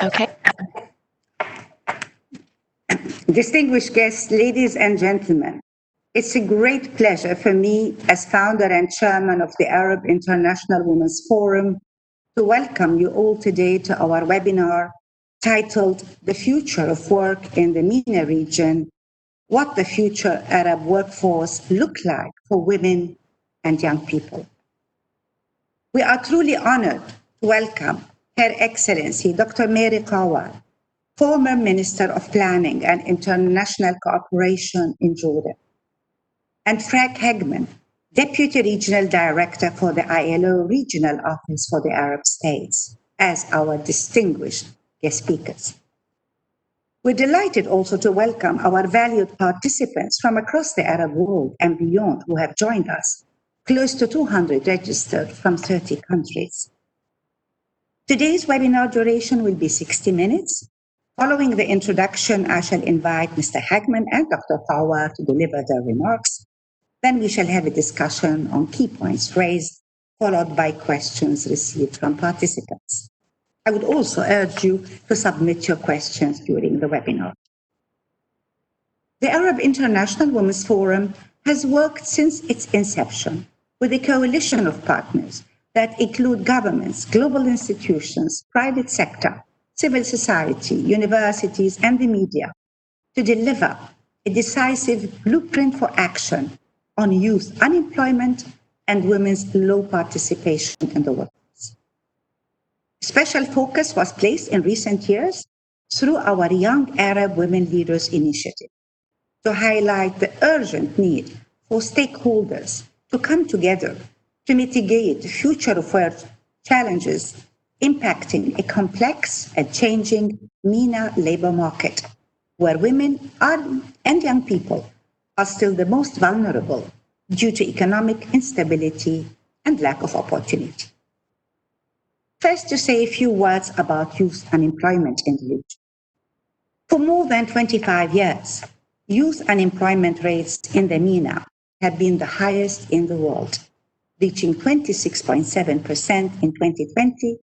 Okay. Distinguished guests, ladies and gentlemen, it's a great pleasure for me as founder and chairman of the Arab International Women's Forum to welcome you all today to our webinar titled The Future of Work in the MENA region, What the Future Arab Workforce Look Like for Women and Young People. We are truly honored to welcome Her Excellency Dr. Mary Kawar, former Minister of Planning and International Cooperation in Jordan, and Frank Hegman, Deputy Regional Director for the ILO Regional Office for the Arab States, as our distinguished guest speakers. We're delighted also to welcome our valued participants from across the Arab world and beyond who have joined us, close to 200 registered from 30 countries. Today's webinar duration will be 60 minutes. Following the introduction, I shall invite Mr. Hagman and Dr. Kawar to deliver their remarks. Then we shall have a discussion on key points raised, followed by questions received from participants. I would also urge you to submit your questions during the webinar. The Arab International Women's Forum has worked since its inception with a coalition of partners that include governments, global institutions, private sector, civil society, universities, and the media to deliver a decisive blueprint for action on youth unemployment and women's low participation in the workforce. Special focus was placed in recent years through our Young Arab Women Leaders Initiative to highlight the urgent need for stakeholders to come together to mitigate the future of work challenges impacting a complex and changing MENA labor market, where women and young people are still the most vulnerable due to economic instability and lack of opportunity. First, to say a few words about youth unemployment in the region. For more than 25 years, youth unemployment rates in the MENA have been the highest in the world, reaching 26.7% in 2020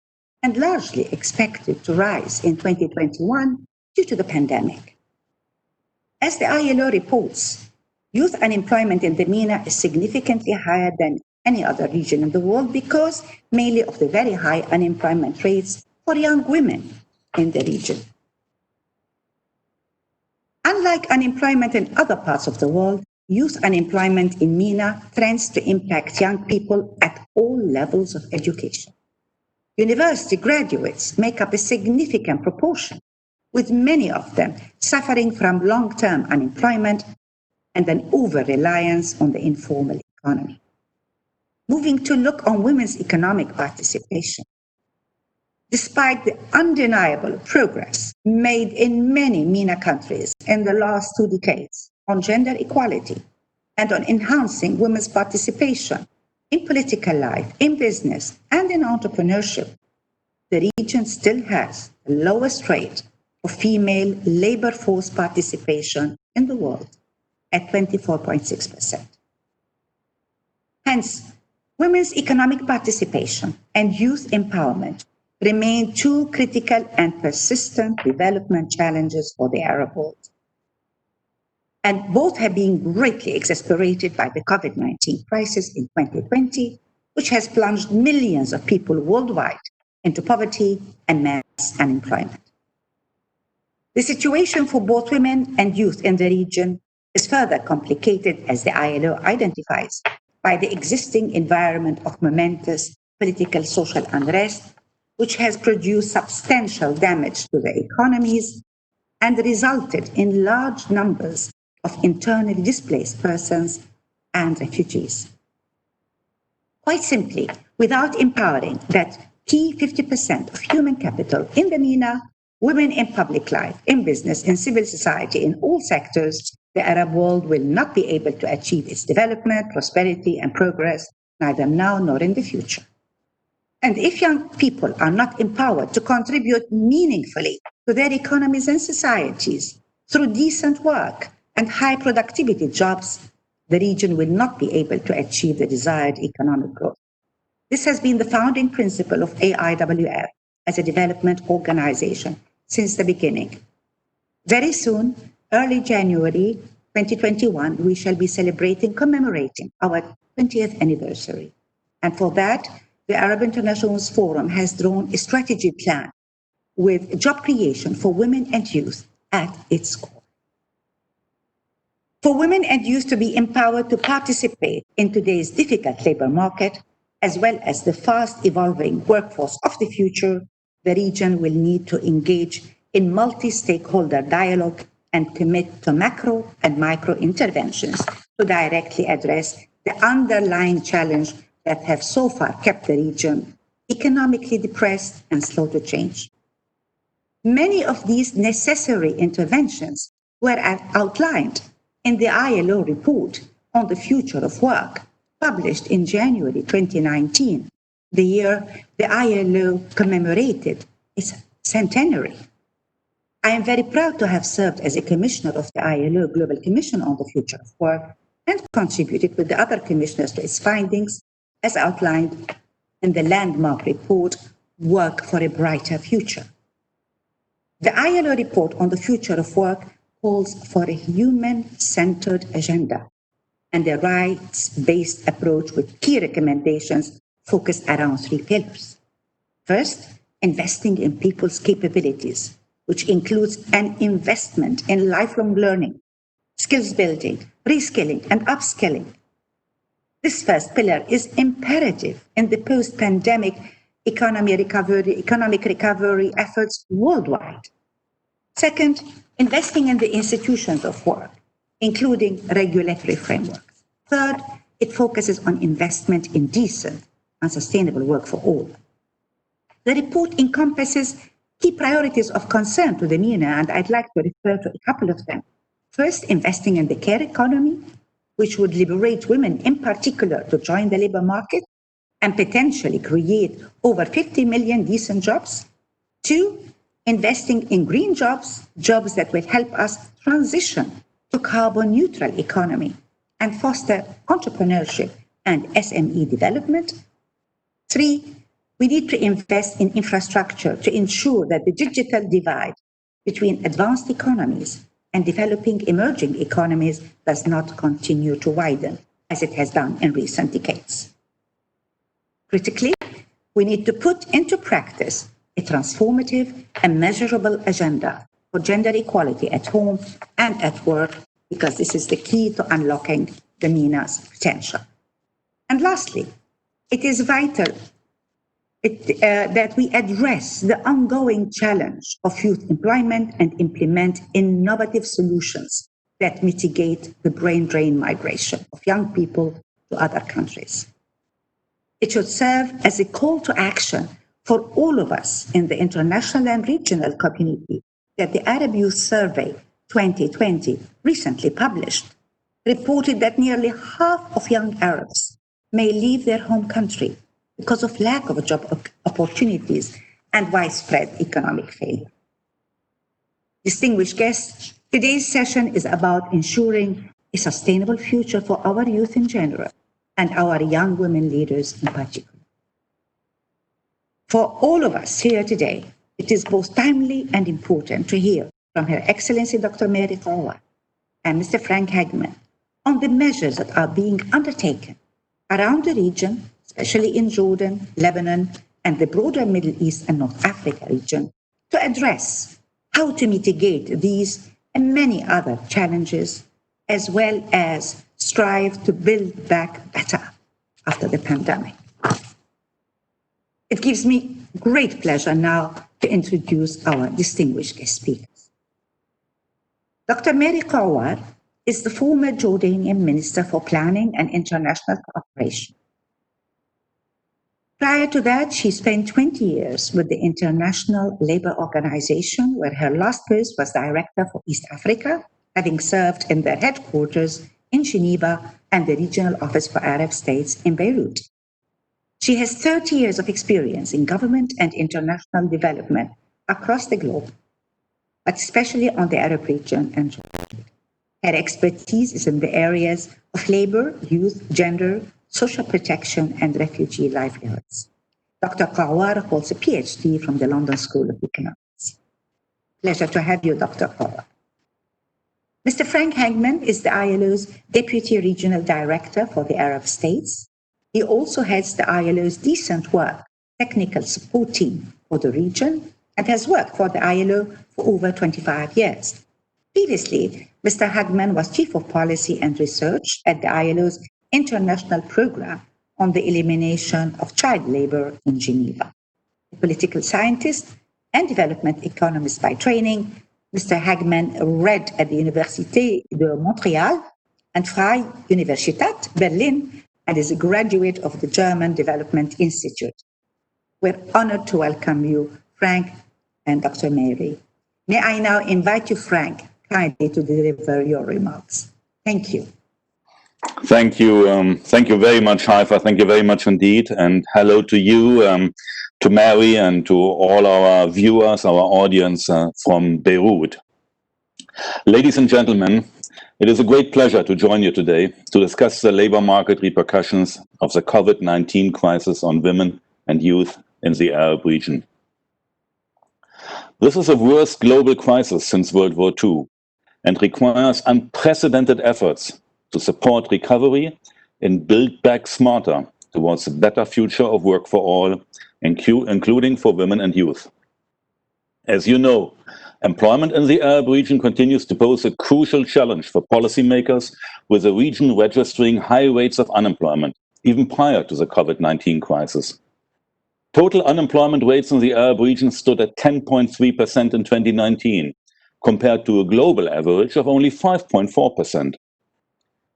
and largely expected to rise in 2021 due to the pandemic. As the ILO reports, youth unemployment in the MENA is significantly higher than any other region in the world because mainly of the very high unemployment rates for young women in the region. Unlike unemployment in other parts of the world, youth unemployment in MENA tends to impact young people at all levels of education. University graduates make up a significant proportion, with many of them suffering from long-term unemployment and an over-reliance on the informal economy. Moving to look on women's economic participation. Despite the undeniable progress made in many MENA countries in the last 2 decades on gender equality and on enhancing women's participation in political life, in business, and in entrepreneurship, the region still has the lowest rate of female labor force participation in the world at 24.6%. Hence, women's economic participation and youth empowerment remain two critical and persistent development challenges for the Arab world. And both have been greatly exacerbated by the COVID-19 crisis in 2020, which has plunged millions of people worldwide into poverty and mass unemployment. The situation for both women and youth in the region is further complicated, as the ILO identifies, by the existing environment of momentous political social unrest, which has produced substantial damage to the economies and resulted in large numbers of internally displaced persons and refugees. Quite simply, without empowering that key 50% of human capital in the MENA, women in public life, in business, in civil society, in all sectors, the Arab world will not be able to achieve its development, prosperity, and progress, neither now nor in the future. And if young people are not empowered to contribute meaningfully to their economies and societies through decent work and high productivity jobs, the region will not be able to achieve the desired economic growth. This has been the founding principle of AIWF as a development organization since the beginning. Very soon, early January 2021, we shall be commemorating our 20th anniversary. And for that, the Arab International Women's Forum has drawn a strategy plan with job creation for women and youth at its core. For women and youth to be empowered to participate in today's difficult labor market, as well as the fast evolving workforce of the future, the region will need to engage in multi-stakeholder dialogue and commit to macro and micro interventions to directly address the underlying challenge that have so far kept the region economically depressed and slow to change. Many of these necessary interventions were outlined in the ILO report on the future of work, published in January 2019, the year the ILO commemorated its centenary. I am very proud to have served as a commissioner of the ILO Global Commission on the Future of Work and contributed with the other commissioners to its findings as outlined in the landmark report, Work for a Brighter Future. The ILO report on the future of work calls for a human-centered agenda and a rights-based approach with key recommendations focused around three pillars. First, investing in people's capabilities, which includes an investment in lifelong learning, skills building, reskilling, and upskilling. This first pillar is imperative in the post-pandemic economic recovery efforts worldwide. Second, investing in the institutions of work, including regulatory frameworks. Third, it focuses on investment in decent and sustainable work for all. The report encompasses key priorities of concern to the MENA, and I'd like to refer to a couple of them. First, investing in the care economy, which would liberate women in particular to join the labor market and potentially create over 50 million decent jobs. Two, investing in green jobs, jobs that will help us transition to carbon neutral economy and foster entrepreneurship and SME development. Three, we need to invest in infrastructure to ensure that the digital divide between advanced economies and developing emerging economies does not continue to widen as it has done in recent decades. Critically, we need to put into practice a transformative and measurable agenda for gender equality at home and at work, because this is the key to unlocking the MENA's potential. And lastly, it is vital that we address the ongoing challenge of youth employment and implement innovative solutions that mitigate the brain drain migration of young people to other countries. It should serve as a call to action for all of us in the international and regional community that the Arab Youth Survey 2020 recently published reported that nearly half of young Arabs may leave their home country because of lack of job opportunities and widespread economic failure. Distinguished guests, today's session is about ensuring a sustainable future for our youth in general and our young women leaders in particular. For all of us here today, it is both timely and important to hear from Her Excellency Dr. Mary Fawad and Mr. Frank Hagman on the measures that are being undertaken around the region, especially in Jordan, Lebanon, and the broader Middle East and North Africa region, to address how to mitigate these and many other challenges, as well as strive to build back better after the pandemic. It gives me great pleasure now to introduce our distinguished guest speakers. Dr. Mary Fawad is the former Jordanian Minister for Planning and International Cooperation. Prior to that, she spent 20 years with the International Labour Organization, where her last post was Director for East Africa, having served in their headquarters in Geneva and the Regional Office for Arab States in Beirut. She has 30 years of experience in government and international development across the globe, but especially on the Arab region and Jordan. Her expertise is in the areas of labor, youth, gender, social protection, and refugee livelihoods. Dr. Kawar holds a PhD from the London School of Economics. Pleasure to have you, Dr. Kawar. Mr. Frank Hagman is the ILO's Deputy Regional Director for the Arab States. He also heads the ILO's Decent Work technical support team for the region and has worked for the ILO for over 25 years. Previously, Mr. Hagman was Chief of Policy and Research at the ILO's International Program on the Elimination of Child Labor in Geneva. A political scientist and development economist by training, Mr. Hagman read at the Université de Montréal and Freie Universität Berlin and is a graduate of the German Development Institute. We're honored to welcome you, Frank and Dr. Mary. May I now invite you, Frank, kindly to deliver your remarks. Thank you. Thank you. Thank you very much, Haifa. Thank you very much indeed. And hello to you, to Mary, and to all our viewers, our audience from Beirut. Ladies and gentlemen, it is a great pleasure to join you today to discuss the labor market repercussions of the COVID-19 crisis on women and youth in the Arab region. This is the worst global crisis since World War II and requires unprecedented efforts to support recovery and build back smarter towards a better future of work for all, including for women and youth. As you know, employment in the Arab region continues to pose a crucial challenge for policymakers, with the region registering high rates of unemployment, even prior to the COVID-19 crisis. Total unemployment rates in the Arab region stood at 10.3% in 2019, compared to a global average of only 5.4%.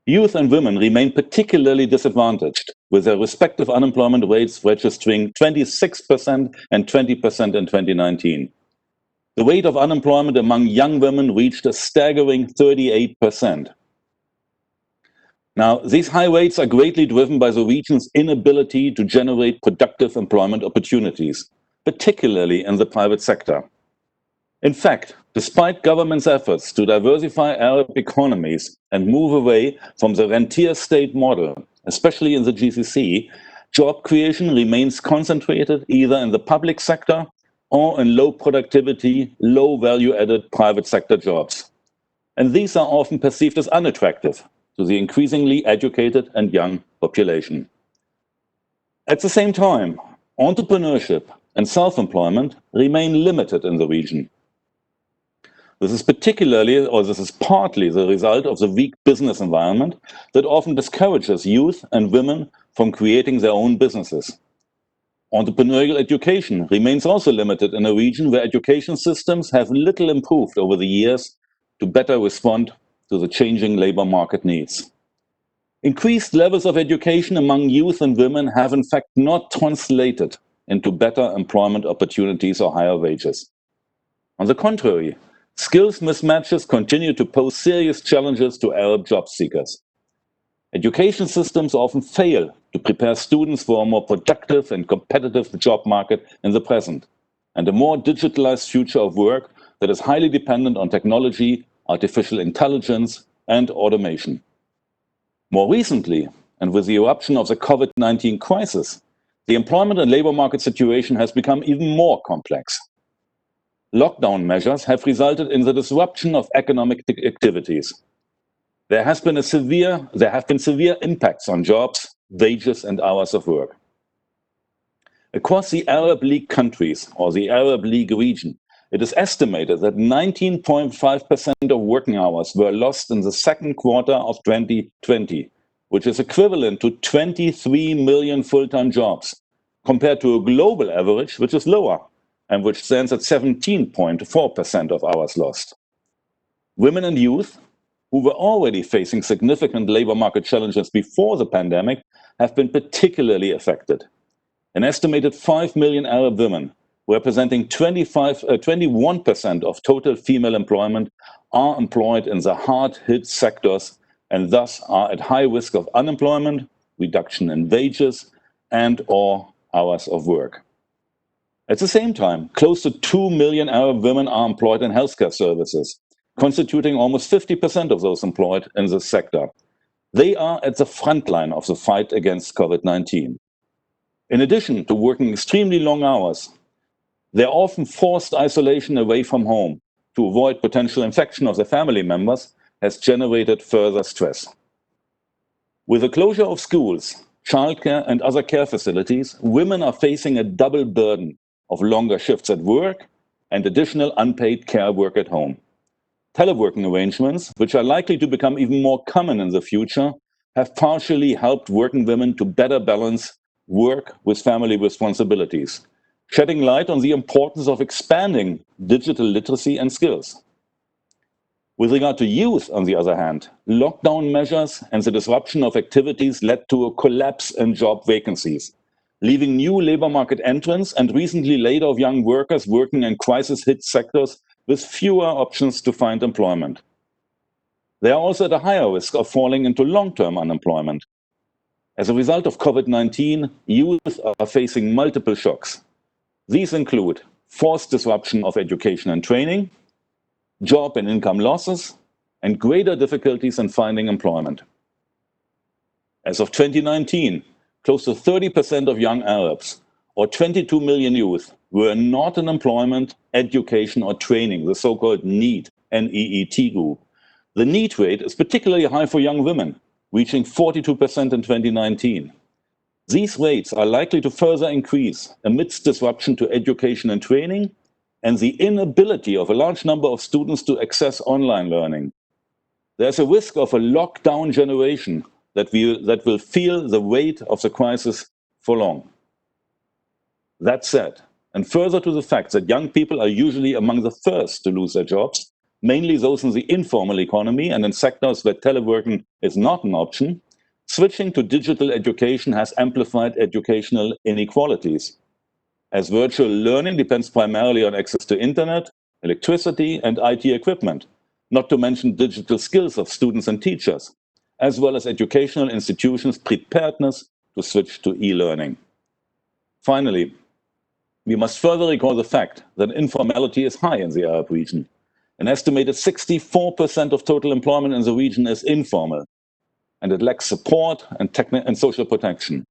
Youth and women remain particularly disadvantaged, with their respective unemployment rates registering 26% and 20% in 2019. The rate of unemployment among young women reached a staggering 38%. Now, these high rates are greatly driven by the region's inability to generate productive employment opportunities, particularly in the private sector. In fact, despite governments' efforts to diversify Arab economies and move away from the rentier state model, especially in the GCC, job creation remains concentrated either in the public sector or in low productivity, low value-added private sector jobs. And these are often perceived as unattractive to the increasingly educated and young population. At the same time, entrepreneurship and self-employment remain limited in the region. This is partly the result of the weak business environment that often discourages youth and women from creating their own businesses. Entrepreneurial education remains also limited in a region where education systems have little improved over the years to better respond to the changing labor market needs. Increased levels of education among youth and women have in fact not translated into better employment opportunities or higher wages. On the contrary, skills mismatches continue to pose serious challenges to Arab job seekers. Education systems often fail to prepare students for a more productive and competitive job market in the present, and a more digitalized future of work that is highly dependent on technology, artificial intelligence, and automation. More recently, and with the eruption of the COVID-19 crisis, the employment and labor market situation has become even more complex. Lockdown measures have resulted in the disruption of economic activities. There have been severe impacts on jobs, wages, and hours of work. Across the Arab League countries, or the Arab League region, it is estimated that 19.5% of working hours were lost in the second quarter of 2020, which is equivalent to 23 million full-time jobs, compared to a global average, which is lower, and which stands at 17.4% of hours lost. Women and youth, who were already facing significant labor market challenges before the pandemic, have been particularly affected. An estimated 5 million Arab women, representing 21% of total female employment, are employed in the hard-hit sectors and thus are at high risk of unemployment, reduction in wages, and/or hours of work. At the same time, close to 2 million Arab women are employed in healthcare services, constituting almost 50% of those employed in this sector. They are at the front line of the fight against COVID-19. In addition to working extremely long hours, they're often forced isolation away from home to avoid potential infection of their family members has generated further stress. With the closure of schools, childcare, and other care facilities, women are facing a double burden of longer shifts at work and additional unpaid care work at home. Teleworking arrangements, which are likely to become even more common in the future, have partially helped working women to better balance work with family responsibilities, shedding light on the importance of expanding digital literacy and skills. With regard to youth, on the other hand, lockdown measures and the disruption of activities led to a collapse in job vacancies, leaving new labor market entrants and recently laid off young workers working in crisis-hit sectors with fewer options to find employment. They are also at a higher risk of falling into long-term unemployment. As a result of COVID-19, youth are facing multiple shocks. These include forced disruption of education and training, job and income losses, and greater difficulties in finding employment. As of 2019, close to 30% of young Arabs, or 22 million youth, were not in employment, education, or training, the so-called NEET, N-E-E-T group. The NEET rate is particularly high for young women, reaching 42% in 2019. These rates are likely to further increase amidst disruption to education and training and the inability of a large number of students to access online learning. There's a risk of a lockdown generation that will feel the weight of the crisis for long. That said, and further to the fact that young people are usually among the first to lose their jobs, mainly those in the informal economy and in sectors where teleworking is not an option, switching to digital education has amplified educational inequalities. As virtual learning depends primarily on access to internet, electricity, and IT equipment, not to mention digital skills of students and teachers, as well as educational institutions' preparedness to switch to e-learning. Finally, we must further recall the fact that informality is high in the Arab region. An estimated 64% of total employment in the region is informal, and it lacks support and social protection.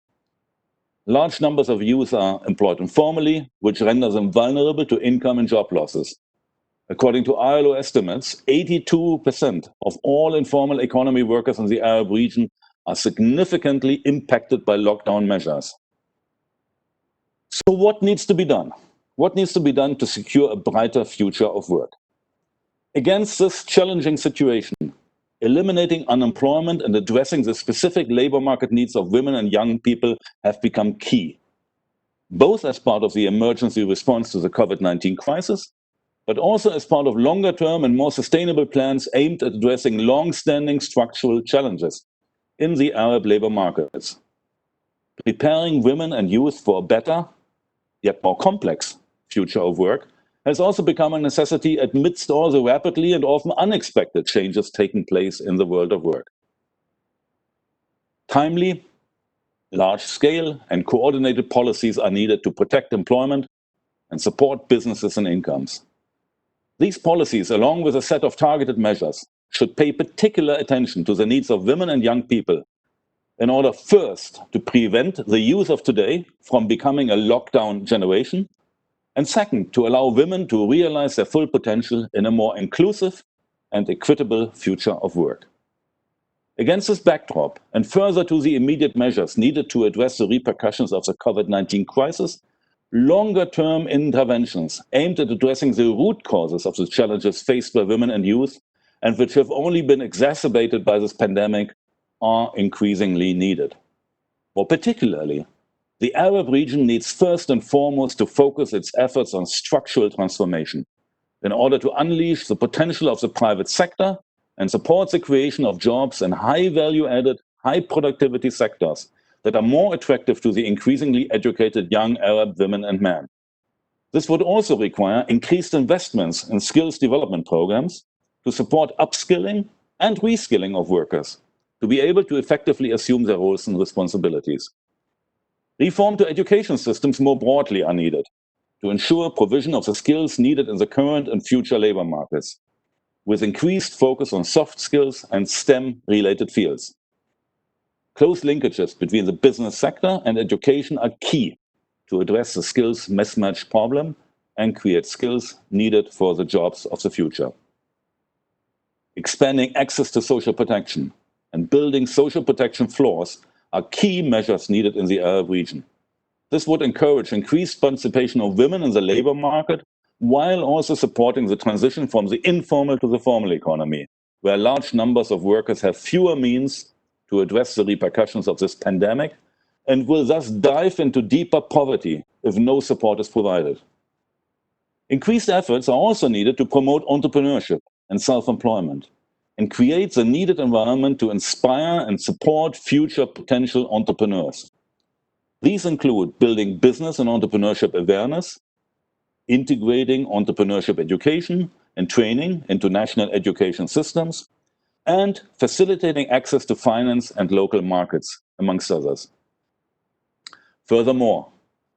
Large numbers of youth are employed informally, which renders them vulnerable to income and job losses. According to ILO estimates, 82% of all informal economy workers in the Arab region are significantly impacted by lockdown measures. So what needs to be done? What needs to be done to secure a brighter future of work? Against this challenging situation, eliminating unemployment and addressing the specific labor market needs of women and young people have become key, both as part of the emergency response to the COVID-19 crisis, but also as part of longer-term and more sustainable plans aimed at addressing long-standing structural challenges in the Arab labor markets. Preparing women and youth for a better, yet more complex future of work has also become a necessity amidst all the rapidly and often unexpected changes taking place in the world of work. Timely, large-scale, and coordinated policies are needed to protect employment and support businesses and incomes. These policies, along with a set of targeted measures, should pay particular attention to the needs of women and young people in order first to prevent the youth of today from becoming a lockdown generation, and second, to allow women to realize their full potential in a more inclusive and equitable future of work. Against this backdrop, and further to the immediate measures needed to address the repercussions of the COVID-19 crisis, longer-term interventions aimed at addressing the root causes of the challenges faced by women and youth, and which have only been exacerbated by this pandemic, are increasingly needed. More particularly, the Arab region needs first and foremost to focus its efforts on structural transformation in order to unleash the potential of the private sector and support the creation of jobs in high value-added, high productivity sectors that are more attractive to the increasingly educated young Arab women and men. This would also require increased investments in skills development programs to support upskilling and reskilling of workers to be able to effectively assume their roles and responsibilities. Reform to education systems more broadly are needed to ensure provision of the skills needed in the current and future labor markets, with increased focus on soft skills and STEM-related fields. Close linkages between the business sector and education are key to address the skills mismatch problem and create skills needed for the jobs of the future. Expanding access to social protection and building social protection floors are key measures needed in the Arab region. This would encourage increased participation of women in the labor market while also supporting the transition from the informal to the formal economy, where large numbers of workers have fewer means to address the repercussions of this pandemic and will thus dive into deeper poverty if no support is provided. Increased efforts are also needed to promote entrepreneurship and self-employment and create the needed environment to inspire and support future potential entrepreneurs. These include building business and entrepreneurship awareness, integrating entrepreneurship education and training into national education systems, and facilitating access to finance and local markets, amongst others. Furthermore,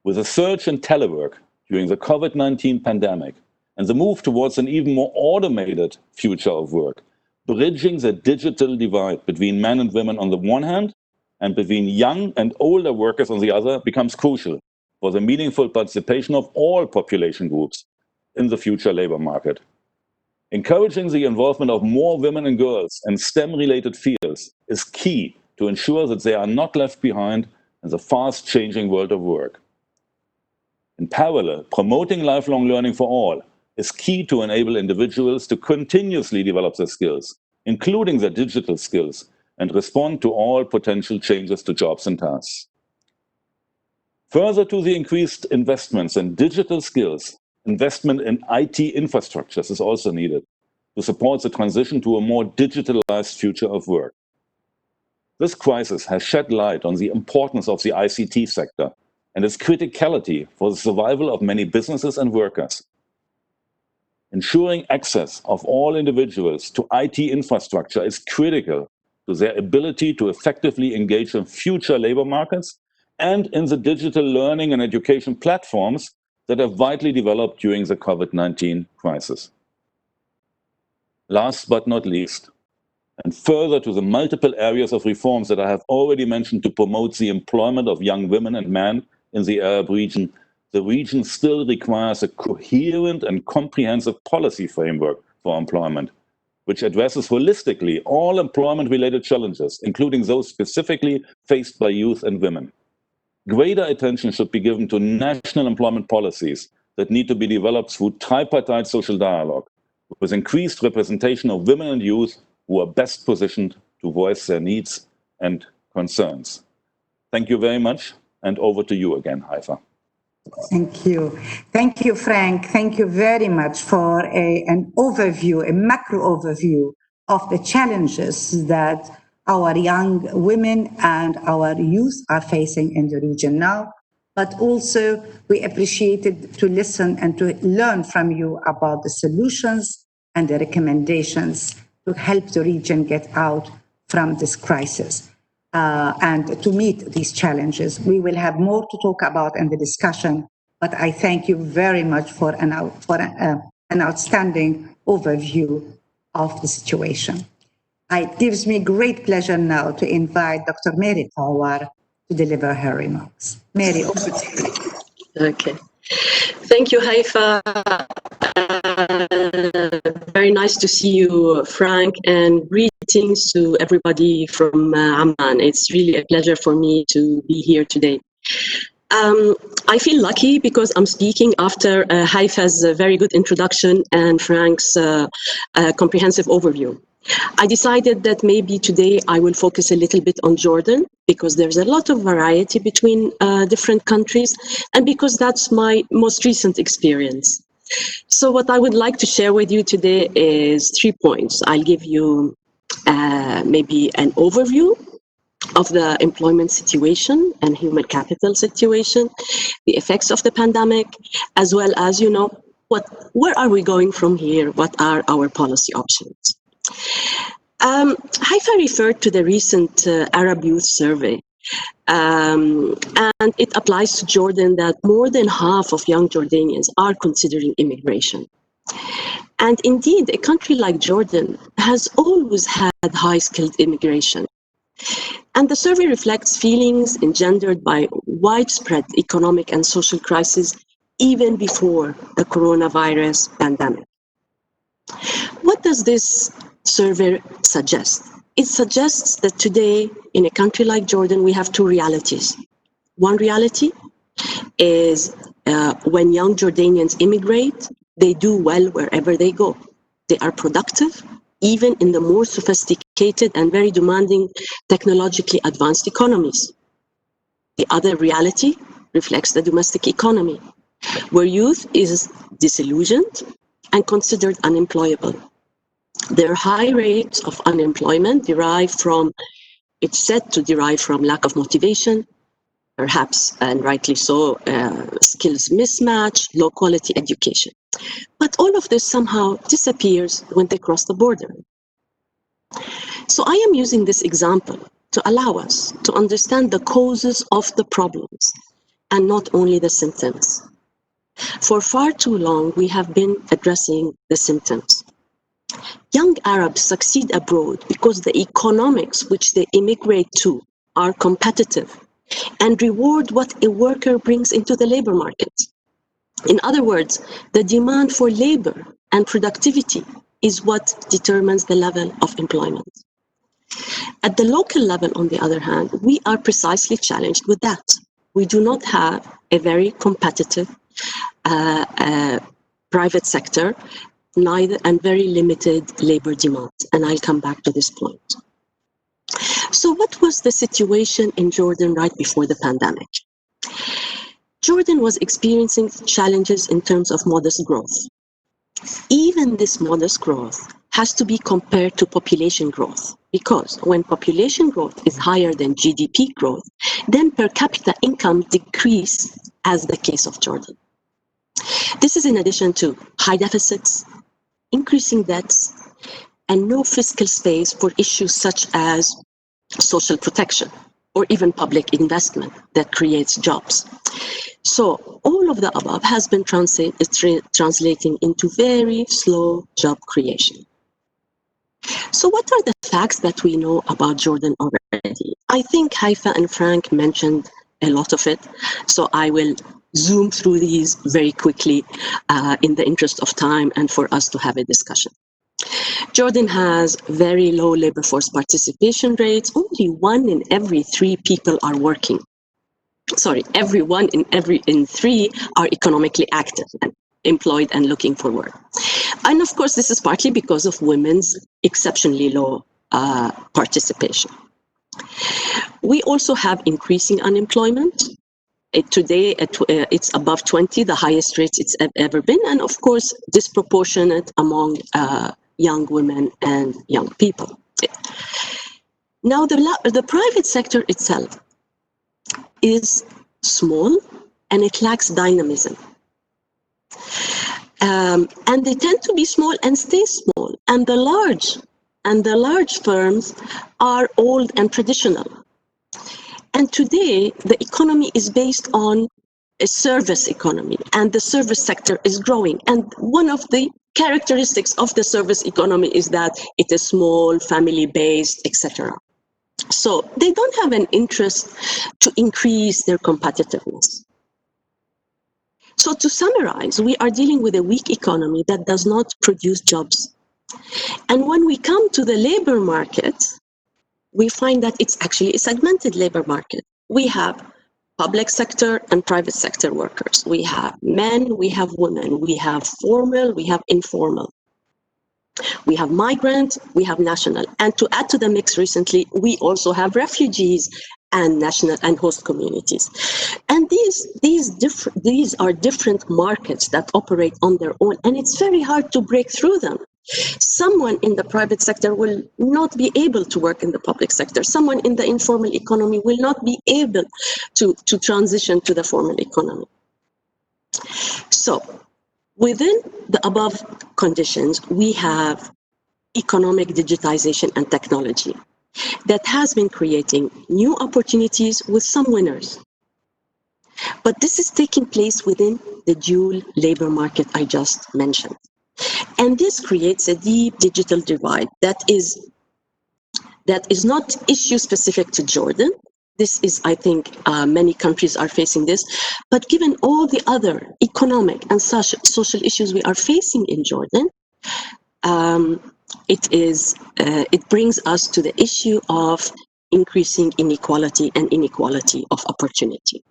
with a surge in telework during the COVID-19 pandemic and the move towards an even more automated future of work, bridging the digital divide between men and women on the one hand and between young and older workers on the other becomes crucial for the meaningful participation of all population groups in the future labor market. Encouraging the involvement of more women and girls in STEM-related fields is key to ensure that they are not left behind in the fast-changing world of work. In parallel, promoting lifelong learning for all is key to enable individuals to continuously develop their skills, including their digital skills, and respond to all potential changes to jobs and tasks. Further to the increased investments in digital skills, investment in IT infrastructures is also needed to support the transition to a more digitalized future of work. This crisis has shed light on the importance of the ICT sector and its criticality for the survival of many businesses and workers. Ensuring access of all individuals to IT infrastructure is critical to their ability to effectively engage in future labor markets and in the digital learning and education platforms that have widely developed during the COVID-19 crisis. Last but not least, and further to the multiple areas of reforms that I have already mentioned to promote the employment of young women and men in the Arab region, the region still requires a coherent and comprehensive policy framework for employment, which addresses holistically all employment-related challenges, including those specifically faced by youth and women. Greater attention should be given to national employment policies that need to be developed through tripartite social dialogue, with increased representation of women and youth who are best positioned to voice their needs and concerns. Thank you very much, and over to you again, Haifa. Thank you. Thank you, Frank. Thank you very much for an overview, a macro overview of the challenges that our young women and our youth are facing in the region now. But also, we appreciated to listen and to learn from you about the solutions and the recommendations to help the region get out from this crisis. And to meet these challenges. We will have more to talk about in the discussion, but I thank you very much for an outstanding overview of the situation. It gives me great pleasure now to invite Dr. Mary Tawar to deliver her remarks. Mary, over to you. Okay. Thank you, Haifa. Very nice to see you, Frank, and greetings to everybody from Amman. It's really a pleasure for me to be here today. I feel lucky because I'm speaking after Haifa's very good introduction and Frank's comprehensive overview. I decided that maybe today I will focus a little bit on Jordan because there's a lot of variety between different countries and because that's my most recent experience. So what I would like to share with you today is 3 points. I'll give you maybe an overview of the employment situation and human capital situation, the effects of the pandemic, as well as, where are we going from here? What are our policy options? Haifa referred to the recent Arab Youth Survey, and it applies to Jordan that more than half of young Jordanians are considering immigration. And indeed, a country like Jordan has always had high-skilled immigration. And the survey reflects feelings engendered by widespread economic and social crisis even before the coronavirus pandemic. What does this survey suggest? It suggests that today, in a country like Jordan, we have two realities. One reality is when young Jordanians immigrate, they do well wherever they go. They are productive, even in the more sophisticated and very demanding technologically advanced economies. The other reality reflects the domestic economy, where youth is disillusioned and considered unemployable. Their high rates of unemployment it's said to derive from lack of motivation, perhaps, and rightly so, skills mismatch, low quality education. But all of this somehow disappears when they cross the border. So I am using this example to allow us to understand the causes of the problems and not only the symptoms. For far too long, we have been addressing the symptoms. Young Arabs succeed abroad because the economics which they immigrate to are competitive and reward what a worker brings into the labor market. In other words, the demand for labor and productivity is what determines the level of employment. At the local level, on the other hand, we are precisely challenged with that. We do not have a very competitive private sector, neither, and very limited labor demand. And I'll come back to this point. So what was the situation in Jordan right before the pandemic? Jordan was experiencing challenges in terms of modest growth. Even this modest growth has to be compared to population growth, because when population growth is higher than GDP growth, then per capita income decreases, as the case of Jordan. This is in addition to high deficits, increasing debts, and no fiscal space for issues such as social protection or even public investment that creates jobs. So all of the above has been translating into very slow job creation. So what are the facts that we know about Jordan already? I think Haifa and Frank mentioned a lot of it, so I will zoom through these very quickly in the interest of time and for us to have a discussion. Jordan has very low labor force participation rates. Only 1 in every 3 people are working. Sorry, every 1 in 3 are economically active and employed and looking for work. And of course, this is partly because of women's exceptionally low participation. We also have increasing unemployment. Today, it's above 20, the highest rates it's ever been, and of course, disproportionate among young women and young people. Now, the private sector itself is small and it lacks dynamism. And they tend to be small and stay small. And the large firms are old and traditional. And today, the economy is based on a service economy, and the service sector is growing. And one of the characteristics of the service economy is that it is small, family-based, etc. So they don't have an interest to increase their competitiveness. So to summarize, we are dealing with a weak economy that does not produce jobs. And when we come to the labor market, we find that it's actually a segmented labor market. We have public sector and private sector workers. We have men, we have women, we have formal, we have informal. We have migrant, we have national. And to add to the mix recently, we also have refugees and national and host communities. And these are different markets that operate on their own, and it's very hard to break through them. Someone in the private sector will not be able to work in the public sector. Someone in the informal economy will not be able to transition to the formal economy. So within the above conditions, we have economic digitization and technology that has been creating new opportunities with some winners. But this is taking place within the dual labor market I just mentioned. And this creates a deep digital divide that is that is not issue specific to Jordan. This is, I think, many countries are facing this. But given all the other economic and social issues we are facing in Jordan, it brings us to the issue of increasing inequality and inequality of opportunity.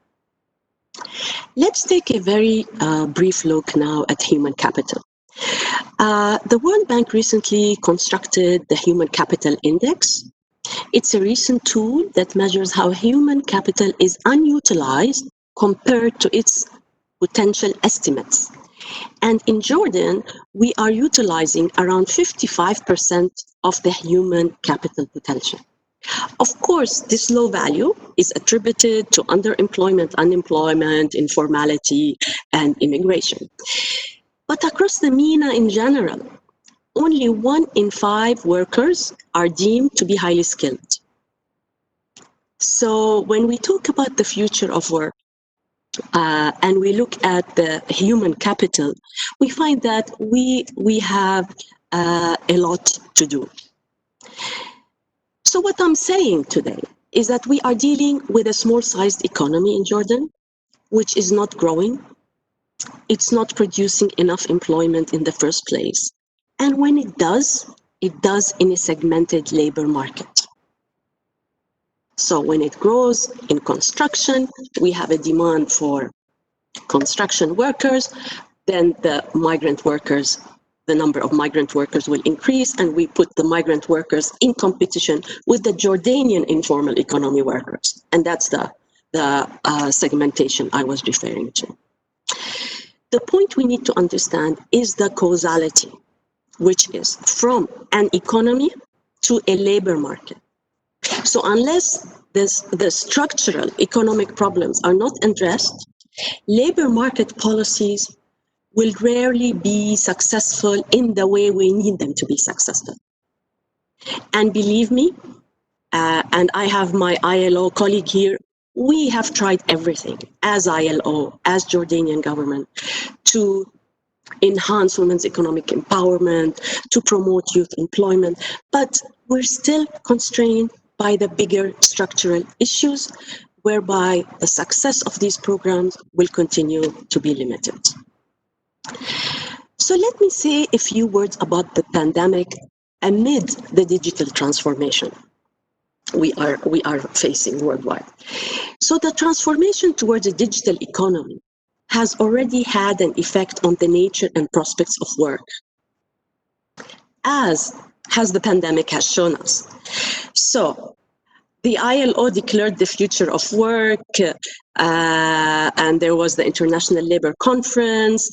Let's take a very brief look now at human capital. The World Bank recently constructed the Human Capital Index. It's a recent tool that measures how human capital is unutilized compared to its potential estimates. And in Jordan, we are utilizing around 55% of the human capital potential. Of course, this low value is attributed to underemployment, unemployment, informality, and immigration. But across the MENA in general, only 1 in 5 workers are deemed to be highly skilled. So when we talk about the future of work, and we look at the human capital, we find that we have a lot to do. So what I'm saying today is that we are dealing with a small-sized economy in Jordan, which is not growing. It's not producing enough employment in the first place. And when it does in a segmented labor market. So when it grows in construction, we have a demand for construction workers, then the number of migrant workers will increase, and we put the migrant workers in competition with the Jordanian informal economy workers. And that's the segmentation I was referring to. The point we need to understand is the causality, which is from an economy to a labor market. So unless the structural economic problems are not addressed, labor market policies will rarely be successful in the way we need them to be successful. And believe me, and I have my ILO colleague here, we have tried everything as ILO, as Jordanian government, to enhance women's economic empowerment, to promote youth employment, but we're still constrained by the bigger structural issues, whereby the success of these programs will continue to be limited. So let me say a few words about the pandemic amid the digital transformation we are facing worldwide. So the transformation towards a digital economy has already had an effect on the nature and prospects of work, as the pandemic has shown us. So the ILO declared the future of work, and there was the International Labour Conference,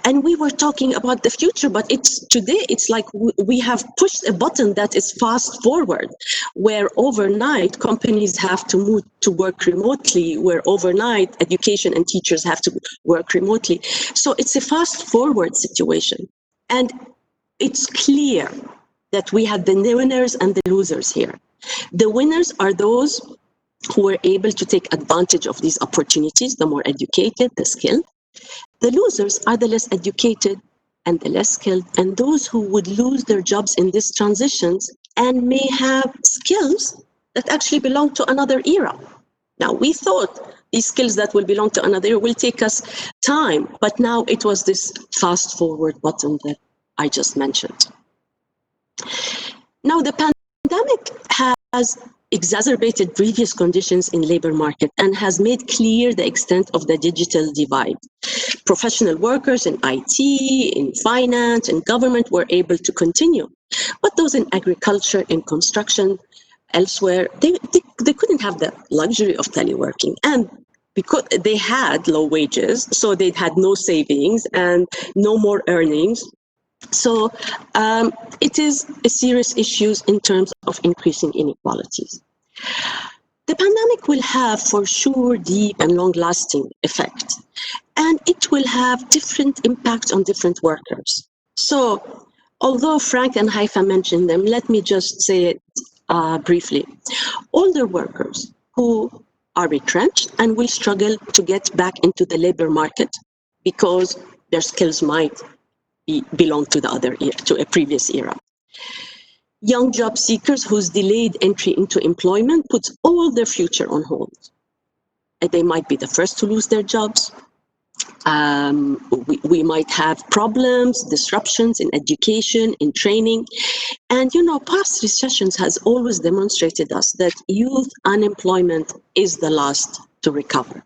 and we were talking about the future, but today it's like we have pushed a button that is fast forward, where overnight companies have to move to work remotely, where overnight education and teachers have to work remotely. So it's a fast forward situation. And it's clear that we have the winners and the losers here. The winners are those who were able to take advantage of these opportunities, the more educated, the skilled. The losers are the less educated and the less skilled, and those who would lose their jobs in these transitions and may have skills that actually belong to another era. Now, we thought these skills that will belong to another era will take us time, but now it was this fast forward button that I just mentioned. Now, the pandemic has exacerbated previous conditions in labor market and has made clear the extent of the digital divide. Professional workers in IT, in finance, and government were able to continue, but those in agriculture, in construction, elsewhere, they couldn't have the luxury of teleworking, and because they had low wages, so they had no savings and no more earnings. So it is a serious issue in terms of increasing inequalities. The pandemic will have for sure deep and long-lasting effects, and it will have different impacts on different workers. So although Frank and Haifa mentioned them, let me just say it briefly. Older workers who are retrenched and will struggle to get back into the labor market because their skills might belong to the other era, to a previous era. young job seekers whose delayed entry into employment puts all their future on hold. And they might be the first to lose their jobs. We might have problems, disruptions in education, in training. And, past recessions has always demonstrated us that youth unemployment is the last to recover.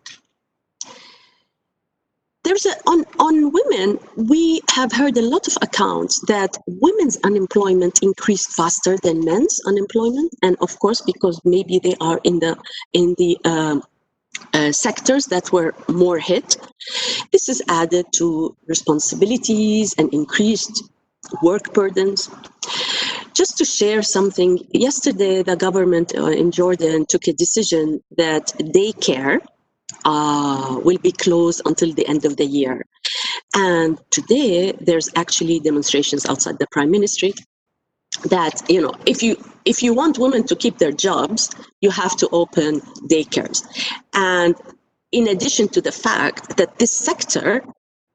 On women, we have heard a lot of accounts that women's unemployment increased faster than men's unemployment, and of course because maybe they are in the sectors that were more hit. This is added to responsibilities and increased work burdens. Just to share something, yesterday the government in Jordan took a decision that daycare will be closed until the end of the year. And today there's actually demonstrations outside the Prime Ministry that, if you want women to keep their jobs, you have to open daycares. And in addition to the fact that this sector,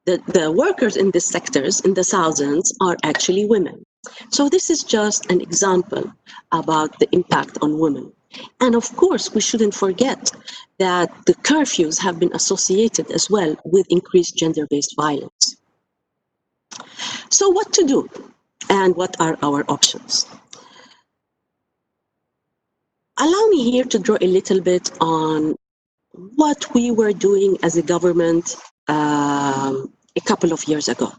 the workers in these sectors, in the thousands, are actually women. So this is just an example about the impact on women. And of course, we shouldn't forget that the curfews have been associated as well with increased gender-based violence. So what to do? And what are our options? Allow me here to draw a little bit on what we were doing as a government a couple of years ago.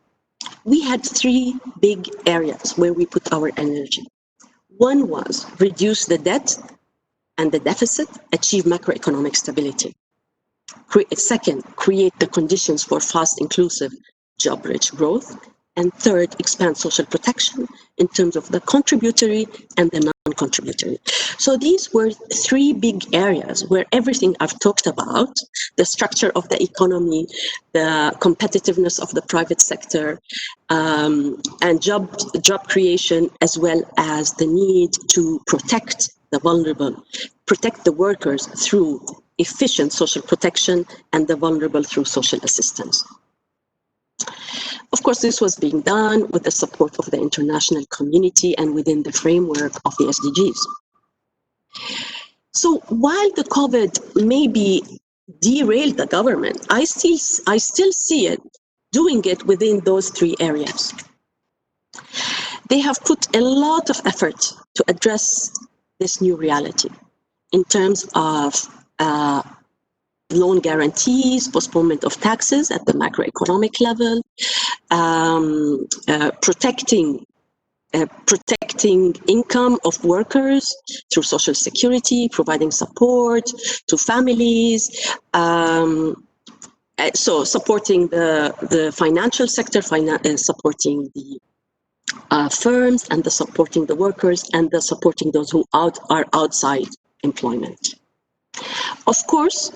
We had three big areas where we put our energy. One was reduce the debt and the deficit, achieve macroeconomic stability. Second, create the conditions for fast, inclusive, job-rich growth. And third, expand social protection in terms of the contributory and the non-contributory. So these were three big areas where everything I've talked about, the structure of the economy, the competitiveness of the private sector, and job creation, as well as the need to protect the vulnerable, protect the workers through efficient social protection, and the vulnerable through social assistance. Of course, this was being done with the support of the international community and within the framework of the SDGs. So while the COVID maybe derailed the government, I still see it doing it within those three areas. They have put a lot of effort to address this new reality in terms of loan guarantees, postponement of taxes at the macroeconomic level, protecting income of workers through social security, providing support to families, so supporting the financial sector, supporting the firms, and supporting the workers, and supporting those who are outside employment. Of course,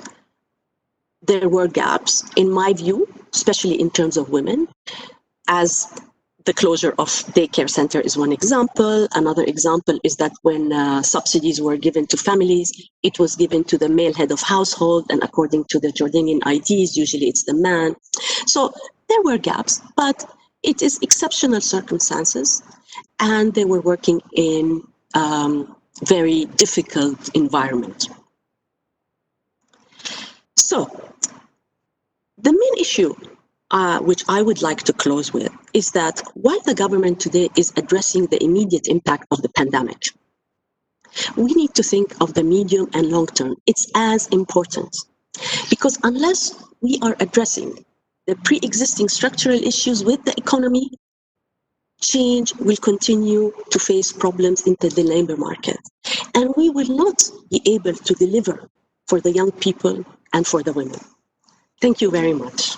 there were gaps, in my view, especially in terms of women, as the closure of daycare center is one example. Another example is that when subsidies were given to families, it was given to the male head of household, and according to the Jordanian IDs, usually it's the man. So there were gaps, but it is exceptional circumstances, and they were working in very difficult environment. So the main issue which I would like to close with is that while the government today is addressing the immediate impact of the pandemic, we need to think of the medium and long term. It's as important, because unless we are addressing the pre-existing structural issues with the economy, change will continue to face problems into the labor market, and we will not be able to deliver for the young people and for the women. Thank you very much.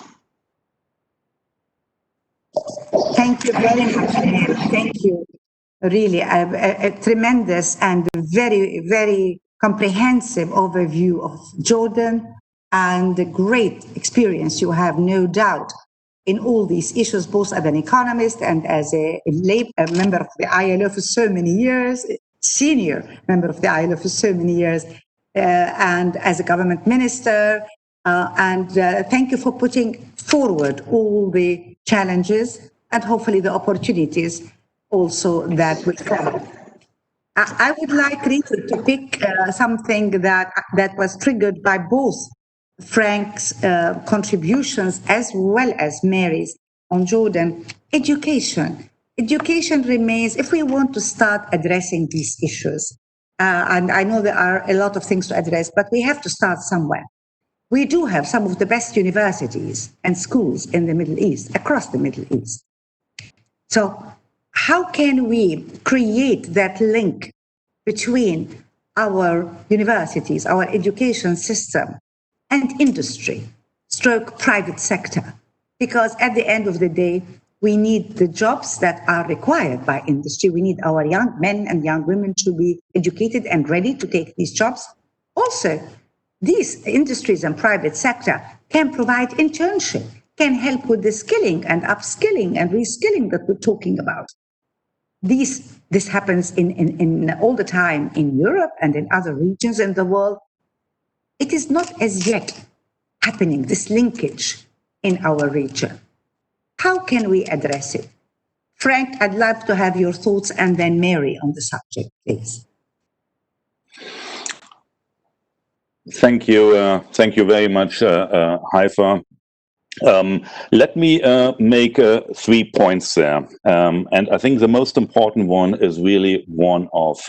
Thank you very much. Thank you. Really, a tremendous and very, very comprehensive overview of Jordan, and a great experience you have, no doubt, in all these issues, both as an economist and as a member of the AIWF for so many years, senior member of the AIWF for so many years, and as a government minister. Thank you for putting forward all the challenges and hopefully the opportunities also that will come. I would like Rita to pick something that was triggered by both Frank's contributions as well as Mary's on Jordan. Education. Education remains, if we want to start addressing these issues, and I know there are a lot of things to address, but we have to start somewhere. We do have some of the best universities and schools in the Middle East, across the Middle East. So how can we create that link between our universities, our education system, and industry, stroke private sector? Because at the end of the day, we need the jobs that are required by industry. We need our young men and young women to be educated and ready to take these jobs. Also, these industries and private sector can provide internship, can help with the skilling and upskilling and reskilling that we're talking about. This happens in all the time in Europe and in other regions in the world. It is not as yet happening, this linkage in our region. How can we address it? Frank, I'd love to have your thoughts, and then Mary on the subject, please. Thank you. Thank you very much, Haifa. Let me make 3 points there. And I think the most important one is really one of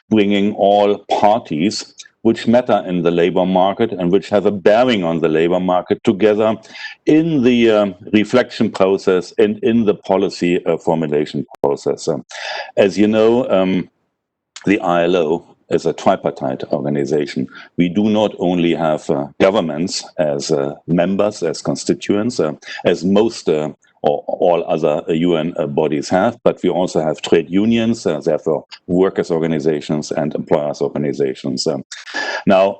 bringing all parties which matter in the labor market and which have a bearing on the labor market together in the reflection process and in the policy formulation process. As you know, the ILO is a tripartite organization. We do not only have governments as members, as constituents, as most or all other UN bodies have, but we also have trade unions, therefore workers' organizations and employers' organizations. Now,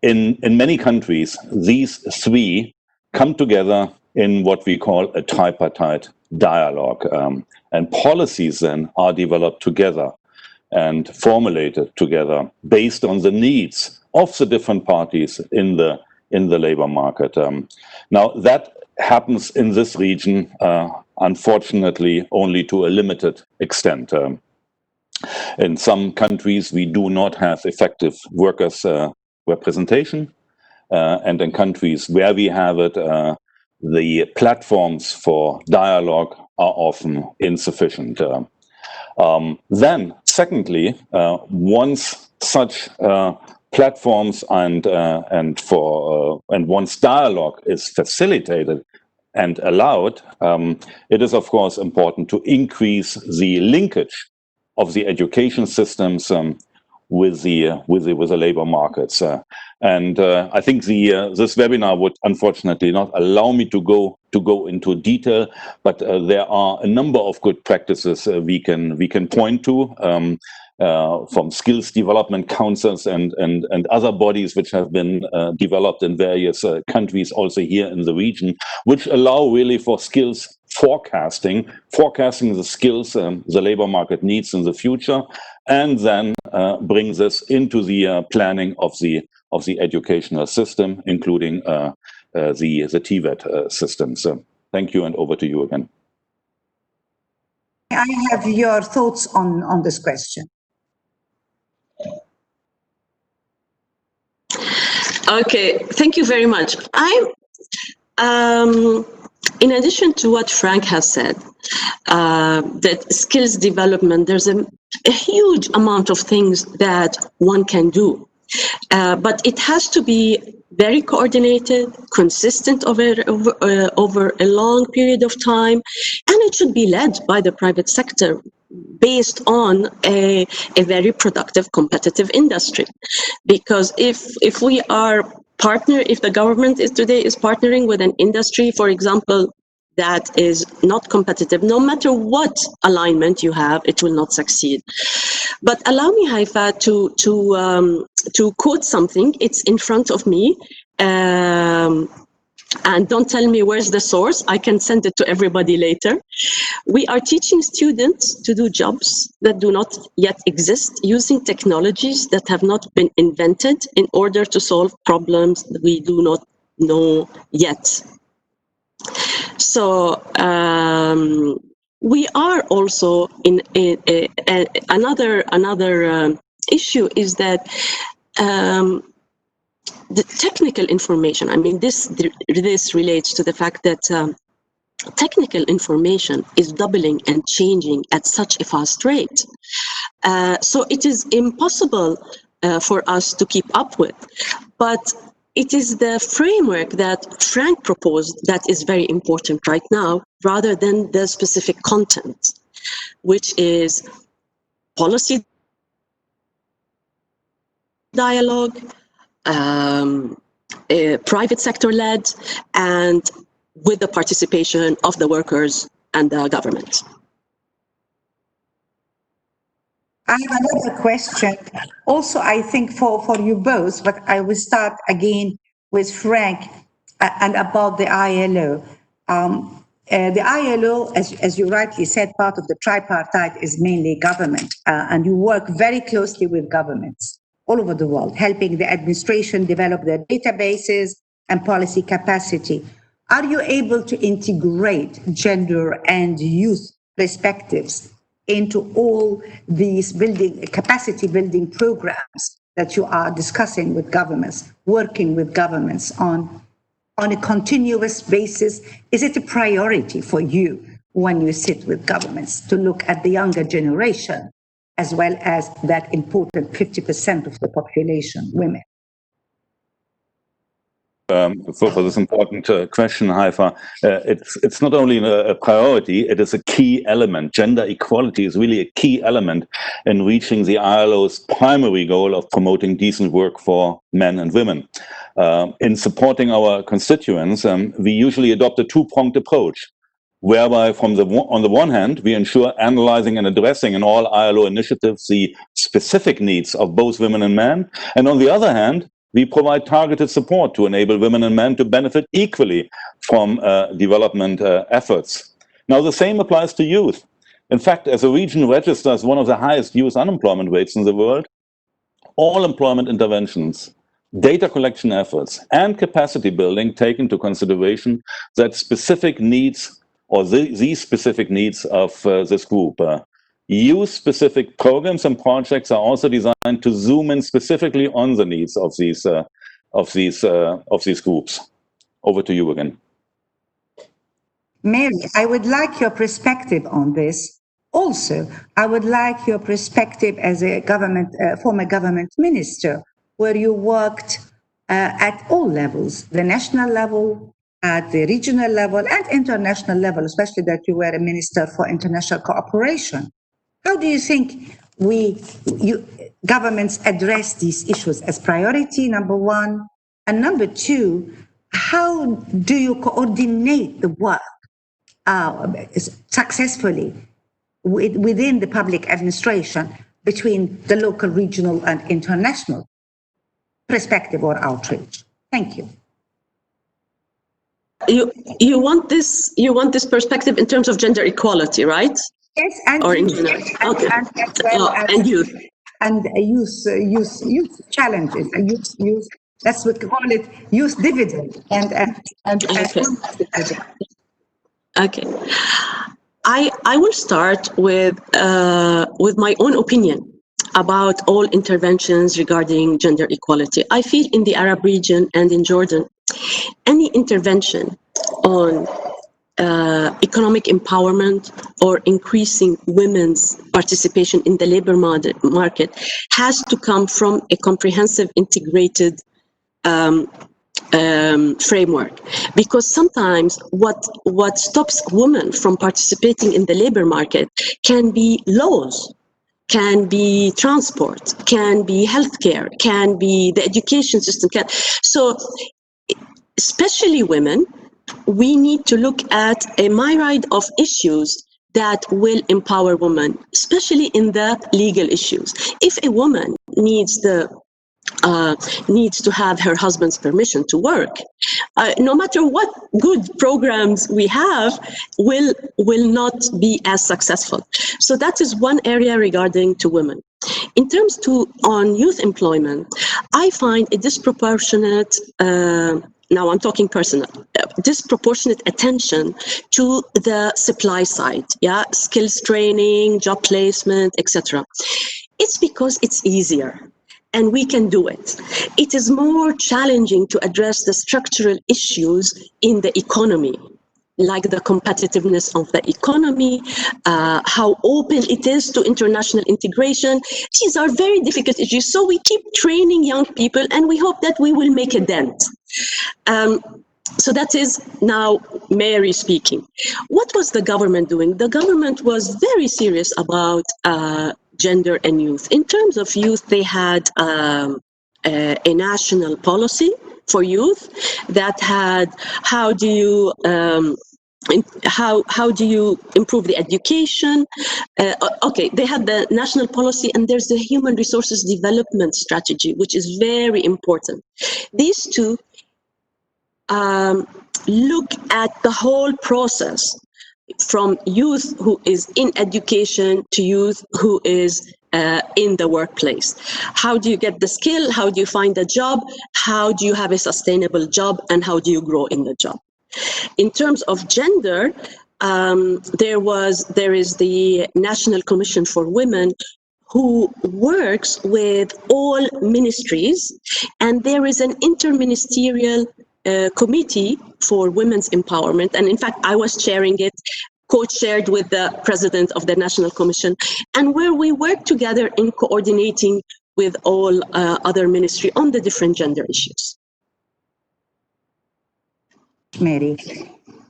in many countries, these three come together in what we call a tripartite dialogue, and policies then are developed together and formulated together based on the needs of the different parties in the labor market. Now that happens in this region, unfortunately, only to a limited extent. In some countries, we do not have effective workers' representation, and in countries where we have it, the platforms for dialogue are often insufficient. Then, secondly, once such platforms and once dialogue is facilitated and allowed, it is of course important to increase the linkage of the education systems with the labor markets. And I think this webinar would unfortunately not allow me to go into detail, but there are a number of good practices we can point to from skills development councils and other bodies which have been developed in various countries, also here in the region, which allow really for skills forecasting the skills the labor market needs in the future, and then bring this into the planning of the educational system, including the TVET system. So thank you, and over to you again. I have your thoughts on this question. Okay, thank you very much. In addition to what Frank has said, that skills development, there's a huge amount of things that one can do. But it has to be very coordinated, consistent over a long period of time, and it should be led by the private sector based on a very productive, competitive industry. Because if the government today is partnering with an industry, for example, that is not competitive, no matter what alignment you have, it will not succeed. But allow me, Haifa, to quote something. It's in front of me. And don't tell me where's the source. I can send it to everybody later. We are teaching students to do jobs that do not yet exist, using technologies that have not been invented in order to solve problems that we do not know yet. So we are also in another issue is that the technical information. I mean, this relates to the fact that technical information is doubling and changing at such a fast rate. So it is impossible for us to keep up with. But it is the framework that Frank proposed that is very important right now, rather than the specific content, which is policy dialogue, private sector led, and with the participation of the workers and the government. I have another question. Also, I think for you both, but I will start again with Frank and about the ILO. The ILO, as you rightly said, part of the tripartite is mainly government, and you work very closely with governments all over the world, helping the administration develop their databases and policy capacity. Are you able to integrate gender and youth perspectives into all these capacity building programs that you are discussing with governments, working with governments on a continuous basis? Is it a priority for you when you sit with governments to look at the younger generation, as well as that important 50% of the population, women? For this important question, Haifa, it's not only a priority, it is a key element. Gender equality is really a key element in reaching the ILO's primary goal of promoting decent work for men and women. In supporting our constituents, we usually adopt a two-pronged approach, whereby on the one hand, we ensure analyzing and addressing in all ILO initiatives the specific needs of both women and men, and on the other hand, we provide targeted support to enable women and men to benefit equally from development efforts. Now, the same applies to youth. In fact, as a region registers one of the highest youth unemployment rates in the world, all employment interventions, data collection efforts, and capacity building take into consideration that specific needs or these specific needs of this group. Youth-specific programs and projects are also designed to zoom in specifically on the needs of these groups. Over to you again. Mary, I would like your perspective on this. Also, I would like your perspective as a former government minister, where you worked at all levels, the national level, at the regional level, and international level, especially that you were a minister for international cooperation. How do you think governments address these issues as priority, number one? And number two, how do you coordinate the work successfully within the public administration between the local, regional, and international perspective or outreach? Thank you. You want this perspective in terms of gender equality, right? Yes, and or youth, okay. and youth, and youth challenges, youth. That's what we call it, youth dividend, and okay. I will start with my own opinion about all interventions regarding gender equality. I feel in the Arab region and in Jordan, any intervention on economic empowerment or increasing women's participation in the labor market has to come from a comprehensive, integrated framework. Because sometimes what stops women from participating in the labor market can be laws, can be transport, can be healthcare, can be the education system. So, especially women, we need to look at a myriad of issues that will empower women, especially in the legal issues. If a woman needs to have her husband's permission to work, no matter what good programs we have, will not be as successful. So that is one area regarding to women. In terms on youth employment, I find a disproportionate now I'm talking personal, disproportionate attention to the supply side, skills training, job placement, etc. It's because it's easier and we can do it. It is more challenging to address the structural issues in the economy, like the competitiveness of the economy, how open it is to international integration. These are very difficult issues. So we keep training young people and we hope that we will make a dent. So that is now Mary speaking. What was the government doing? The government was very serious about gender and youth. In terms of youth, they had a national policy for youth that had how do you improve the education? They had the national policy, and there's the human resources development strategy, which is very important. These two look at the whole process from youth who is in education to youth who is in the workplace. How do you get the skill? How do you find a job? How do you have a sustainable job? And how do you grow in the job? In terms of gender, there is the National Commission for Women who works with all ministries, and there is an interministerial committee for women's empowerment. And in fact, I was chairing it, co-chaired with the president of the National Commission, and where we work together in coordinating with all other ministries on the different gender issues. Mary,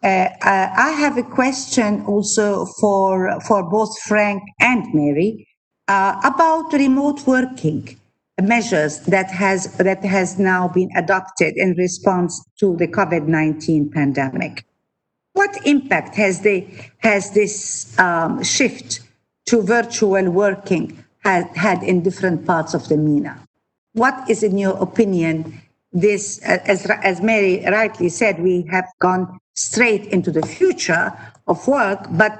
I have a question also for both Frank and Mary about remote working measures that has now been adopted in response to the COVID-19 pandemic. What impact has this shift to virtual working had in different parts of the MENA? What is, in your opinion, this, as Mary rightly said, we have gone straight into the future of work, but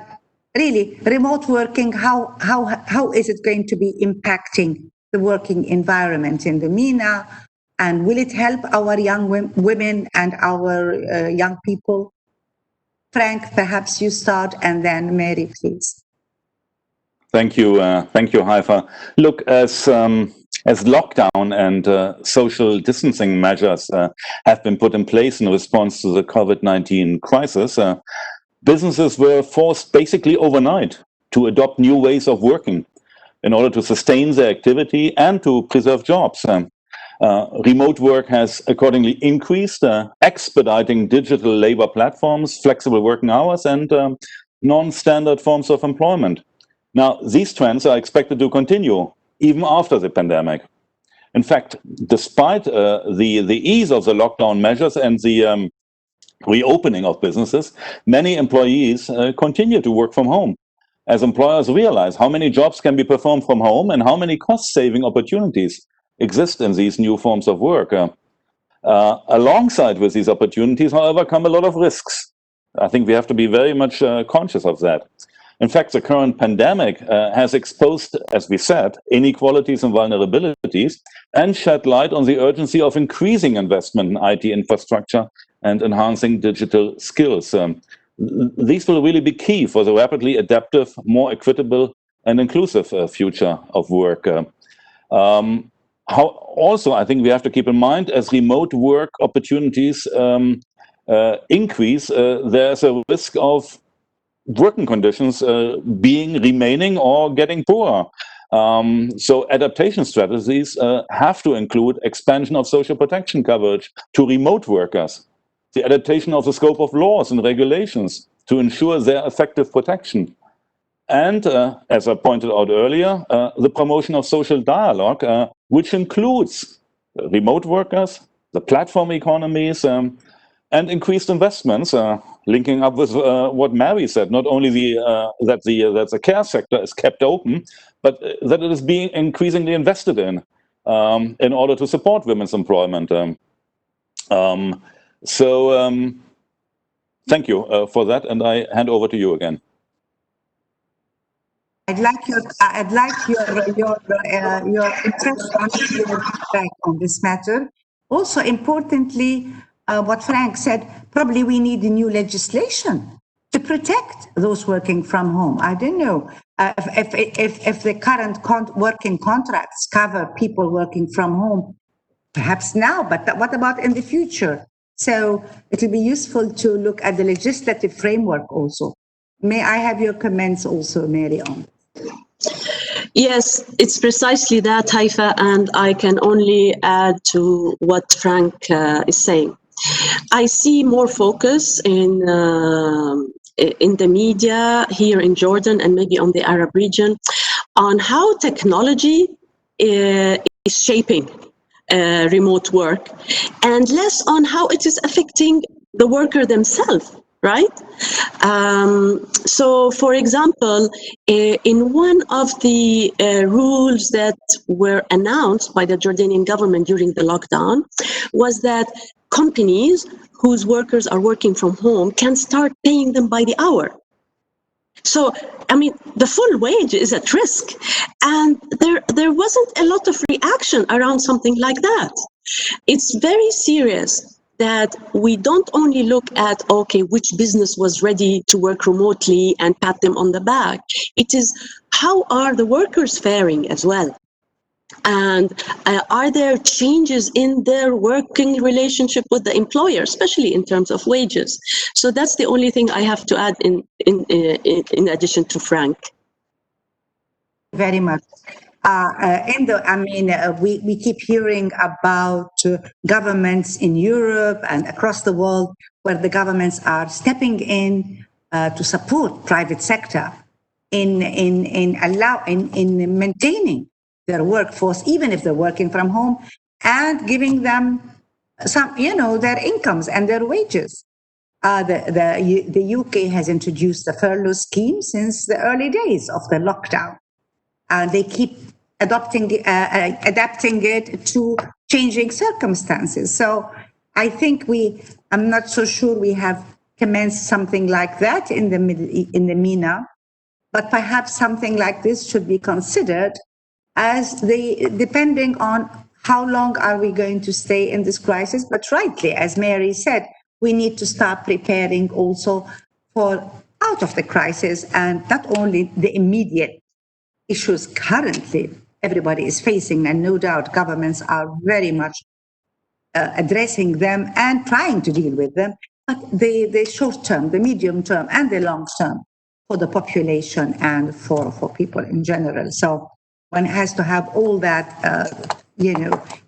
really remote working, how is it going to be impacting the working environment in the MENA, and will it help our young women and our young people? Frank, perhaps you start, and then Mary, please. Thank you, Haifa. Look, as lockdown and social distancing measures have been put in place in response to the COVID-19 crisis, businesses were forced basically overnight to adopt new ways of working in order to sustain their activity and to preserve jobs. Remote work has accordingly increased, expediting digital labor platforms, flexible working hours, and non-standard forms of employment. Now, these trends are expected to continue even after the pandemic. In fact, despite the ease of the lockdown measures and the reopening of businesses, many employees continue to work from home, as employers realize how many jobs can be performed from home and how many cost-saving opportunities exist in these new forms of work. Alongside with these opportunities, however, come a lot of risks. I think we have to be very much conscious of that. In fact, the current pandemic has exposed, as we said, inequalities and vulnerabilities, and shed light on the urgency of increasing investment in IT infrastructure and enhancing digital skills. These will really be key for the rapidly adaptive, more equitable and inclusive future of work. Also, I think we have to keep in mind, as remote work opportunities increase, there's a risk of working conditions remaining or getting poorer. So adaptation strategies have to include expansion of social protection coverage to remote workers, the adaptation of the scope of laws and regulations to ensure their effective protection, and, as I pointed out earlier, the promotion of social dialogue, which includes remote workers, the platform economies, and increased investments, linking up with what Mary said, not only that the care sector is kept open, but that it is being increasingly invested in order to support women's employment. Thank you for that, and I hand over to you again. I'd like your interest on this matter. Also, importantly, what Frank said, probably we need a new legislation to protect those working from home. I don't know if the current working contracts cover people working from home, perhaps now, but what about in the future? So it will be useful to look at the legislative framework also. May I have your comments also, Mary, on? Yes, it's precisely that, Haifa, and I can only add to what Frank is saying. I see more focus in the media here in Jordan and maybe on the Arab region on how technology is shaping remote work, and less on how it is affecting the worker themselves, right? So, for example, in one of the rules that were announced by the Jordanian government during the lockdown was that companies whose workers are working from home can start paying them by the hour. So, I mean, the full wage is at risk. And there wasn't a lot of reaction around something like that. It's very serious that we don't only look at, okay, which business was ready to work remotely and pat them on the back. It is, how are the workers faring as well? And are there changes in their working relationship with the employer, especially in terms of wages? So that's the only thing I have to add in addition to Frank. Very much. We keep hearing about governments in Europe and across the world where the governments are stepping in to support private sector in maintaining their workforce, even if they're working from home, and giving them some, their incomes and their wages. The UK has introduced the furlough scheme since the early days of the lockdown. They keep adapting it to changing circumstances. So I think I'm not so sure we have commenced something like that in the MENA, but perhaps something like this should be considered depending on how long are we going to stay in this crisis. But rightly, as Mary said, we need to start preparing also for out of the crisis, and not only the immediate issues currently everybody is facing, and no doubt governments are very much addressing them and trying to deal with them, but the short term, the medium term, and the long term for the population and for people in general. So one has to have all that,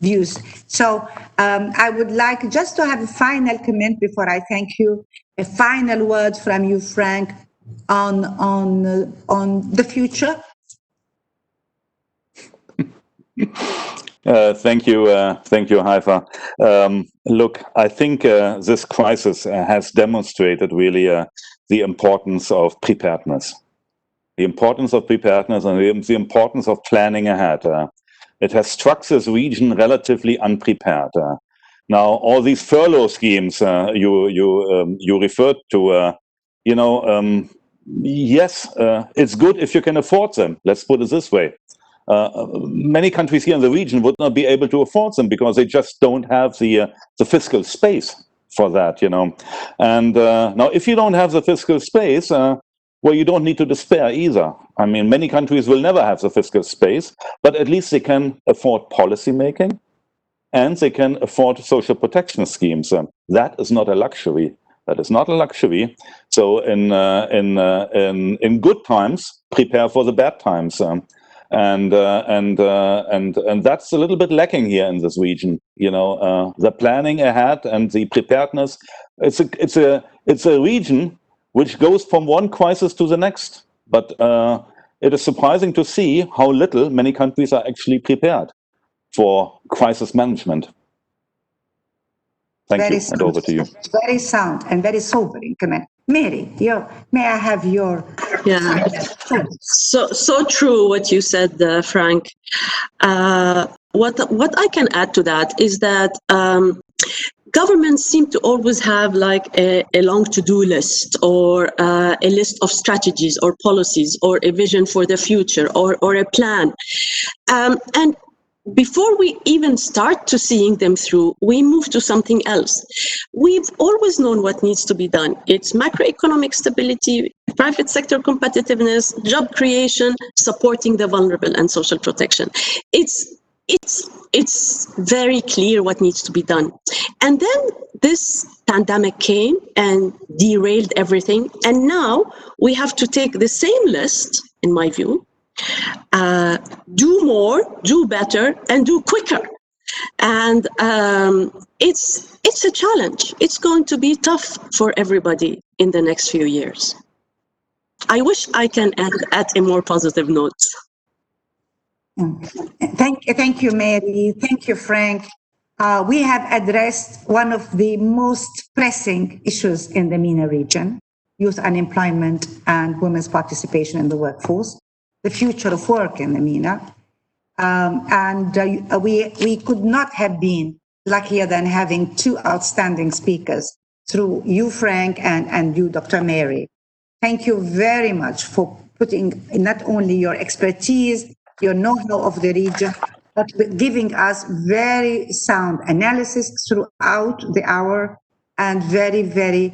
views. So I would like just to have a final comment before I thank you, a final word from you, Frank, on the future. Thank you, Haifa. Look, I think this crisis has demonstrated really the importance of preparedness. The importance of preparedness and the importance of planning ahead. It has struck this region relatively unprepared. Now, all these furlough schemes you referred to, yes, it's good if you can afford them. Let's put it this way. Many countries here in the region would not be able to afford them because they just don't have the fiscal space for that, And now, if you don't have the fiscal space, well, you don't need to despair either. I mean, many countries will never have the fiscal space, but at least they can afford policy making, and they can afford social protection schemes. That is not a luxury. That is not a luxury. So, in good times, prepare for the bad times. And that's a little bit lacking here in this region. The planning ahead and the preparedness. It's a region which goes from one crisis to the next. But it is surprising to see how little many countries are actually prepared for crisis management. Thank you, and over to you. Very sound and very sobering comment. Mary, may I have your... Yeah, so true what you said, Frank. What I can add to that is that governments seem to always have like a long to-do list, or a list of strategies or policies or a vision for the future, or a plan. And before we even start to seeing them through, we move to something else. We've always known what needs to be done. It's macroeconomic stability, private sector competitiveness, job creation, supporting the vulnerable, and social protection. It's very clear what needs to be done. And then this pandemic came and derailed everything. And now we have to take the same list, in my view, do more, do better, and do quicker. And it's a challenge. It's going to be tough for everybody in the next few years. I wish I can end at a more positive note. Thank you, Mary. Thank you, Frank. We have addressed one of the most pressing issues in the MENA region, youth unemployment and women's participation in the workforce, the future of work in the MENA. We could not have been luckier than having two outstanding speakers through you, Frank, and you, Dr. Mary. Thank you very much for putting not only your expertise, your know-how of the region, but giving us very sound analysis throughout the hour and very, very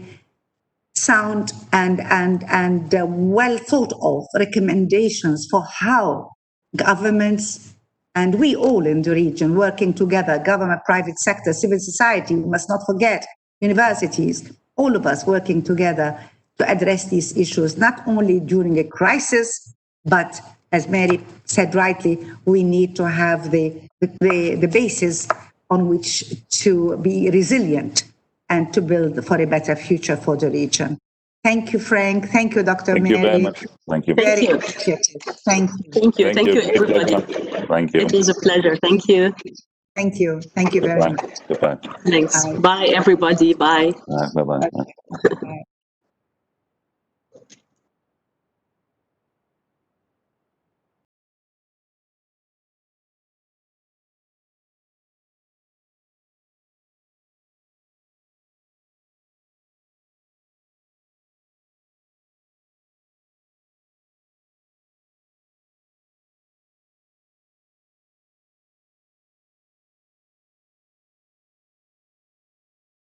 sound and well thought of recommendations for how governments and we all in the region working together, government, private sector, civil society, we must not forget, universities, all of us working together to address these issues, not only during a crisis, but as Mary said rightly, we need to have the basis on which to be resilient and to build for a better future for the region. Thank you, Frank. Thank you, Dr. Mary. Thank you very much. Thank you. Thank you. Thank you. Thank you. Thank you, everybody. Thank you. It was a pleasure. Thank you. Thank you. Thank you very much. Goodbye. Thanks. Bye. Bye, everybody. Bye. Bye-bye. Bye.